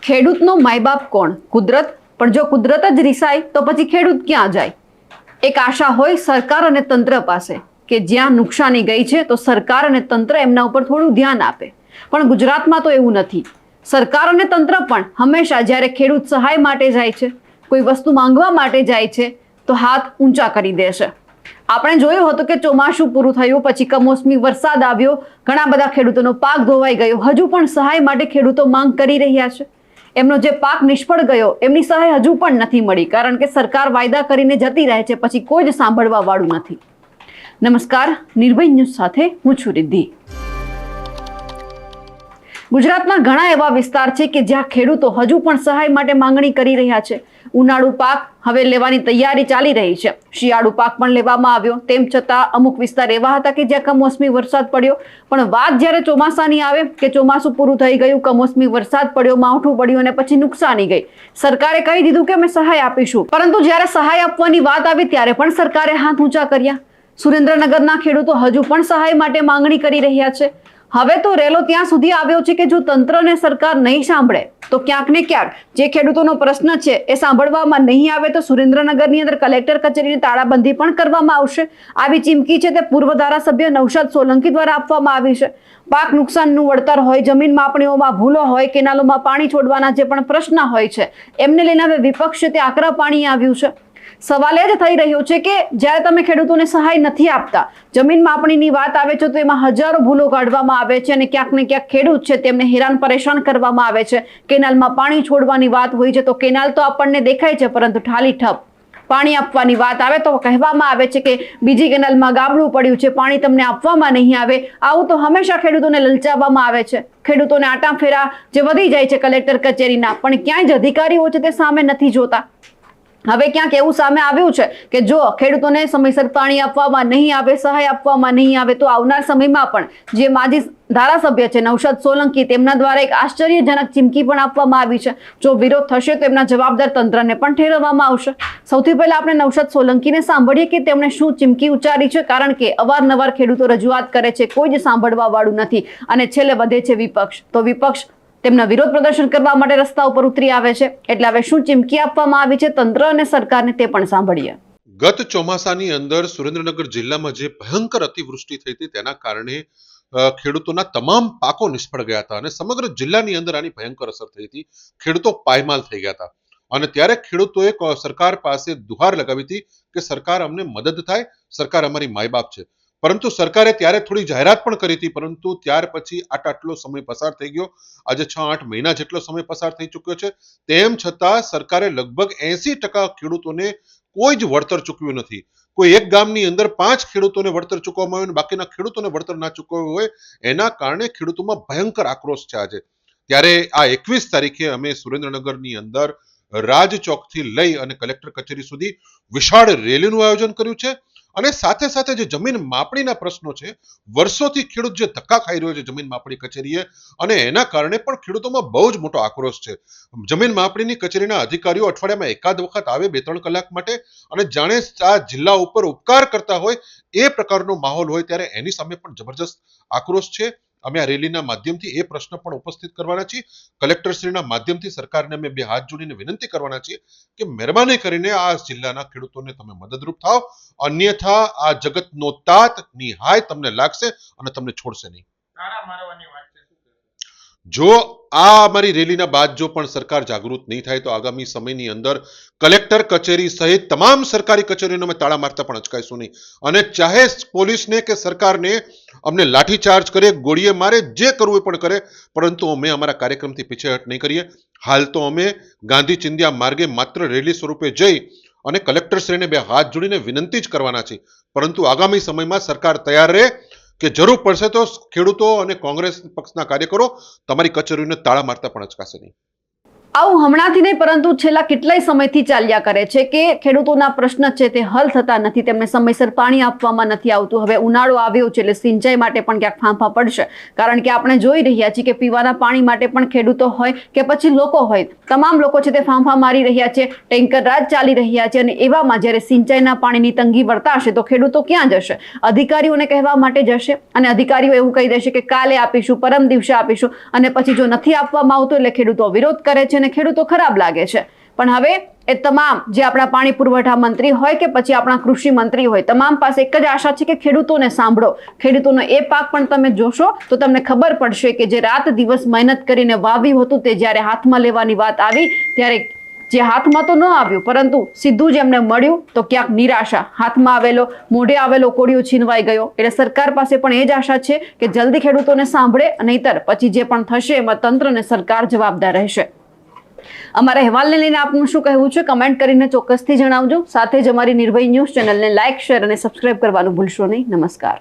ખેડૂતનો માયબાપ કોણ? કુદરત. પણ જો કુદરત જ રિસાય તો પછી ખેડૂત ક્યાં જાય? એક આશા હોય સરકાર અને તંત્ર પાસે કે જ્યાં નુકસાની ગઈ છે તો સરકાર અને તંત્ર એમના ઉપર થોડું ધ્યાન આપે, પણ ગુજરાતમાં તો એવું નથી. સરકાર અને તંત્ર પણ હંમેશા જ્યારે ખેડૂત સહાય માટે જાય છે, કોઈ વસ્તુ માંગવા માટે જાય છે, તો હાથ ઊંચા કરી દે છે. આપણે જોયું હતું કે ચોમાસું પૂરું થયું પછી કમોસમી વરસાદ આવ્યો, ઘણા બધા ખેડૂતોનો પાક ધોવાઈ ગયો. હજુ પણ સહાય માટે ખેડૂતો માંગ કરી રહ્યા છે. એમનો જે પાક નિષ્ફળ ગયો એમની સહાય હજુ પણ નથી મળી, કારણ કે સરકાર વાયદા કરીને જતી રહે છે, પછી કોઈ જ સાંભળવા વાળું નથી. નમસ્કાર, નિર્ભય ન્યૂઝ સાથે હું છું રિદ્ધિ. ગુજરાતના ઘણા એવા વિસ્તાર છે કે જ્યાં ખેડૂતો હજુ પણ સહાય માટે માંગણી કરી રહ્યા છે. ઉનાળુ પાક હવે લેવાની તૈયારી ચાલી રહી છે, શિયાળુ પાક પણ લેવામાં આવ્યો. તેમ છતાં અમુક વિસ્તાર એવા હતા કે જ્યાં કમોસમી વરસાદ પડ્યો. પણ વાત જ્યારે ચોમાસાની આવે કે ચોમાસું પૂરું થઈ ગયું, કમોસમી વરસાદ પડ્યો, માવઠું પડ્યું અને પછી નુકસાની ગઈ, સરકારે કહી દીધું કે અમે સહાય આપીશું. પરંતુ જ્યારે સહાય આપવાની વાત આવી ત્યારે પણ સરકારે હાથ ઊંચા કર્યા. સુરેન્દ્રનગરના ખેડૂતો હજુ પણ સહાય માટે માંગણી કરી રહ્યા છે. હવે તો રેલો ત્યાં સુધી આવ્યો છે કે જો તંત્ર અને સરકાર નહીં સાંભળે તો ક્યાંક ને ક્યાંક જે ખેડૂતોનો પ્રશ્ન છે એ સાંભળવામાં નહીં આવે તો સુરેન્દ્રનગરની અંદર કલેક્ટર કચેરીની તાળાબંધી પણ કરવામાં આવશે. આવી ચીમકી છે તે પૂર્વ ધારાસભ્ય નૌશાદ સોલંકી દ્વારા આપવામાં આવી છે. પાક નુકસાનનું વળતર હોય, જમીન માપણીઓમાં ભૂલો હોય, કેનાલોમાં પાણી છોડવાના જે પણ પ્રશ્ન હોય છે એમને લઈને હવે વિપક્ષ છે તે આકરા પાણી આવ્યું છે. સવાલ એ જ થઈ રહ્યો છે કે જ્યારે તમે ખેડૂતોને સહાય નથી આપતા, જમીન માપણીની વાત આવે છે તો એમાં હજારો ભૂલો કાઢવામાં આવે છે અને ક્યાંક ને ક્યાંક ખેડૂત છે તેમને હેરાન પરેશાન કરવામાં આવે છે. કેનાલમાં પાણી છોડવાની વાત હોય છે તો કેનાલ તો આપણને દેખાય છે પરંતુ ઠાલી ઠપ. પાણી આપવાની વાત આવે તો કહેવામાં આવે છે કે બીજી કેનાલમાં ગાબડું પડ્યું છે, પાણી તમને આપવામાં નહીં આવે. આવું તો હંમેશા ખેડૂતોને લલચાવવામાં આવે છે. ખેડૂતોને આટાફેરા જે વધી જાય છે કલેક્ટર કચેરીના, પણ ક્યાંય જ અધિકારીઓ છે તે સામે નથી જોતા. હવે ક્યાંક એવું સામે આવ્યું છે કે જો ખેડૂતોને સમયસર પાણી આપવામાં નહીં આવે, સહાય આપવામાં નહીં આવે તો આવનાર સમયમાં પણ જે માજી ધારાસભ્ય છે નૌશાદ સોલંકી તેમના દ્વારા એક આશ્ચર્યજનક ચીમકી પણ આપવામાં આવી છે. જો વિરોધ થશે તો એમના જવાબદાર તંત્રને પણ ઠેરવવામાં આવશે. સૌથી પહેલા આપણે નૌશાદ સોલંકીને સાંભળીએ કે તેમણે શું ચીમકી ઉચ્ચારી છે, કારણ કે અવારનવાર ખેડૂતો રજૂઆત કરે છે, કોઈ જ સાંભળવા વાળું નથી અને છેલ્લે વધે છે વિપક્ષ. તો વિપક્ષ તેમના વિરોધ પ્રદર્શન કરવા માટે રસ્તા ઉપર ઉતરી આવે છે. એટલે હવે શું ચીમકી આપવામાં આવી છે તંત્ર અને સરકારને તે પણ સાંભળીએ. ગત ચોમાસાની અંદર સુરેન્દ્રનગર જિલ્લામાં જે ભયંકર અતિવૃષ્ટિ થઈ હતી તેના કારણે ખેડૂતોના તમામ પાકો નિષ્ફળ ગયા હતા અને સમગ્ર જિલ્લાની અંદર આની ભયંકર અસર થઈ હતી. ખેડૂતો પાયમાલ થઈ ગયા હતા અને ત્યારે ખેડૂતોએ સરકાર પાસે દુહાર લગાવી હતી કે સરકાર અમને મદદ થાય, સરકાર અમારી માયબાપ છે. પરંતુ સરકારે ત્યારે થોડી જાહેરાત પણ કરી હતી, પરંતુ ત્યાર પછી આટલો સમય પસાર થઈ ગયો. આજે 6-8 મહિના જેટલો સમય પસાર થઈ ચૂક્યો છે. તેમ છતાં સરકારે લગભગ 80% ખેડૂતોને કોઈ જ વળતર ચૂકવ્યું નથી. કોઈ એક ગામની અંદર 5 ખેડૂતોને વળતર ચૂકવવામાં આવ્યું, બાકીના ખેડૂતોને વળતર ના ચૂકવ્યું હોય. એના કારણે ખેડૂતોમાં ભયંકર આક્રોશ છે આજે. ત્યારે આ 21 તારીખે અમે સુરેન્દ્રનગરની અંદર રાજચોકથી લઈ અને કલેક્ટર કચેરી સુધી વિશાળ રેલીનું આયોજન કર્યું છે. અને સાથે સાથે જે જમીન માપણીના પ્રશ્નો છે, વર્ષોથી ખેડૂત જે ધક્કા ખાઈ રહ્યો છે જમીન માપણી કચેરીએ, અને એના કારણે પણ ખેડૂતોમાં બહુ જ મોટો આક્રોશ છે. જમીન માપણીની કચેરીના અધિકારીઓ અઠવાડિયામાં એકાદ વખત આવે 2-3 કલાક માટે અને જાણે આ જિલ્લા ઉપર ઉપકાર કરતા હોય એ પ્રકારનો માહોલ હોય, ત્યારે એની સામે પણ જબરજસ્ત આક્રોશ છે. અમે આ રેલીના માધ્યમથી એ પ્રશ્ન પણ ઉપસ્થિત કરવાના છીએ. કલેક્ટરશ્રીના માધ્યમથી સરકારને અમે 2 હાથ જોડીને વિનંતી કરવાના છીએ કે મહેરબાની કરીને આ જિલ્લાના ખેડૂતોને તમે મદદરૂપ થાઓ, અન્યથા આ જગતનો તાત નિહાય તમને લાગશે અને તમને છોડશે નહીં. જો આ અમારી રેલીના બાદ જો પણ સરકાર જાગૃત નહીં થાય તો આગામી સમયની અંદર કલેક્ટર કચેરી સહિત તમામ સરકારી કચેરીઓને અમે તાળા મારતા પણ અચકાઈશું નહીં. અને ચાહે પોલીસને કે સરકારને અમને લાઠીચાર્જ કરે, ગોળીએ મારે, જે કરવું એ પણ કરે, પરંતુ અમે અમારા કાર્યક્રમથી પીછેહટ નહીં કરીએ. હાલ તો અમે ગાંધી ચિંધ્યા માર્ગે માત્ર રેલી સ્વરૂપે જઈ અને કલેક્ટરશ્રીને 2 હાથ જોડીને વિનંતી જ કરવાના છે. પરંતુ આગામી સમયમાં સરકાર તૈયાર રહે કે જરૂર પડશે તો ખેડૂતો અને કોંગ્રેસ પક્ષના કાર્યકરો તમારી કચેરીઓને તાળા મારતા પણ અચકાશે નહીં. આવું હમણાંથી નહીં પરંતુ છેલ્લા કેટલાય સમયથી ચાલ્યા કરે છે કે ખેડૂતોના પ્રશ્ન છે તે હલ થતા નથી, તેમને સમયસર પાણી આપવામાં નથી આવતું. હવે ઉનાળો આવ્યો છે એટલે સિંચાઈ માટે પણ ક્યાંક ફાંફા પડશે, કારણ કે આપણે જોઈ રહ્યા છીએ કે પીવાના પાણી માટે પણ ખેડૂતો હોય કે પછી લોકો હોય, તમામ લોકો છે તે ફાંફા મારી રહ્યા છે, ટેન્કર રાજ ચાલી રહ્યા છે. અને એવામાં જ્યારે સિંચાઈના પાણીની તંગી વર્તાશે તો ખેડૂતો ક્યાં જશે? અધિકારીઓને કહેવા માટે જશે અને અધિકારીઓ એવું કહી દેશે કે કાલે આપીશું, પરમ દિવસે આપીશું, અને પછી જો નથી આપવામાં આવતું એટલે ખેડૂતો વિરોધ કરે છે અને ખેડૂતો ખરાબ લાગે છે. પણ હવે એ તમામ જે આપણા પાણી પુરવઠા મંત્રી હોય કે પછી આપણા કૃષિ મંત્રી હોય, તમામ પાસે એક જ આશા છે કે ખેડૂતોને સાંભળો. ખેડૂતોનો એ પાક પણ તમે જોશો તો તમને ખબર પડશે કે જે રાત દિવસ મહેનત કરીને વાવ્યું હતું તે જ્યારે હાથમાં લેવાની વાત આવી ત્યારે જે હાથમાં તો ન આવ્યું પરંતુ સીધું જ એમને મળ્યું તો ક્યાંક નિરાશા, હાથમાં આવેલો મોઢે આવેલો કોળિયો છીનવાઈ ગયો. એટલે સરકાર પાસે પણ એ જ આશા છે કે જલ્દી ખેડૂતોને સાંભળે, નહીતર પછી જે પણ થશે એમાં તંત્ર અને સરકાર જવાબદાર રહેશે. અમારા અહેવાલને લઈને આપનું શું કહેવું છે કમેન્ટ કરીને ચોક્કસથી જણાવજો. સાથે જ અમારી નિર્ભય ન્યૂઝ ચેનલને લાઇક, શેર અને સબસ્ક્રાઇબ કરવાનું ભૂલશો નહીં. નમસ્કાર.